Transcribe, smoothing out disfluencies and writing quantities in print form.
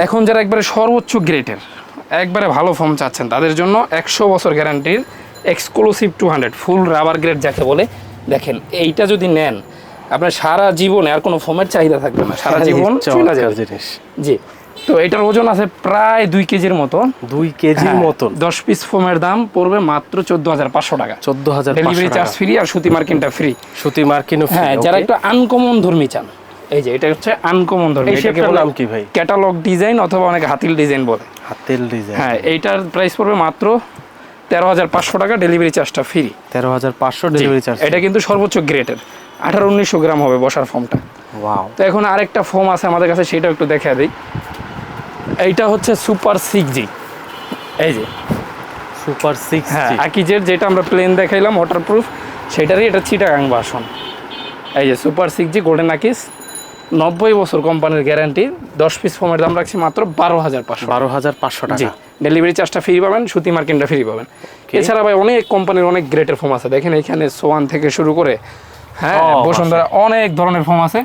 এখন যারা একবারে সর্বোচ্চ গ্রেডের একবারে ভালো ফোম চাচ্ছেন তাদের জন্য 100 বছর গ্যারান্টির এক্সক্লুসিভ 200 ফুল রাবার গ্রেড যাকে বলে। দেখেন এইটা যদি নেন আপনার সারা জীবনে আর কোনো ফোমের চাহিদা থাকবে না, সারা জীবন চলে যাবে জিনিস। জি, তো এটার ওজন আছে প্রায় 2 কেজির মতো। 2 কেজির মতো। 10 পিস ফোমের দাম পড়বে মাত্র 14,500 টাকা। 14,500 ডেলিভারি চার্জ ফ্রি আর সুতি মার্কিনটা ফ্রি। সুতি মার্কিনও ফ্রি। হ্যাঁ, যারা একটু আনকমন ধর্মী চান, এই যে এটা হচ্ছে আনকমন ধর্মী। এই শেপটার নাম কি ভাই? ক্যাটালগ ডিজাইন অথবা অনেকে হাতিল ডিজাইন বলে। হাতিল ডিজাইন। হ্যাঁ, এইটার প্রাইস পড়বে মাত্র 13,500 টাকা, ডেলিভারি চার্জটা ফ্রি। 13,500 delivery charge. এটা কিন্তু সর্বোচ্চ গ্রেডের 1800-1900 গ্রাম হবে বসার ফোমটা। ওয়াও। তো এখন আরেকটা ফোম আছে আমাদের কাছে, সেটাও একটু দেখায় দিই। এইটা হচ্ছে সুপার 6G। এই যে সুপার 6G। হ্যাঁ, আকিজের যেটা আমরা প্লেন দেখাইলাম ওয়াটারপ্রুফ, সেটারই এটা চিটাগাং ভার্সন। এই যে সুপার 6G গোল্ডেন আকিস, 90 বছর কোম্পানির গ্যারান্টি। 10 পিস ফোমের দাম রাখছি মাত্র 12,500। 12,500 টাকা। ডেলিভারি চার্জটা ফ্রি পাবেন, সুতি মার্কিনটা ফ্রি পাবেন। এছাড়া ভাই অনেক কোম্পানির অনেক গ্রেটের ফোম আছে, দেখেন এখানে সোয়ান থেকে শুরু করে হ্যাঁ বসুন্ধরা অনেক ধরনের ফোম আছে।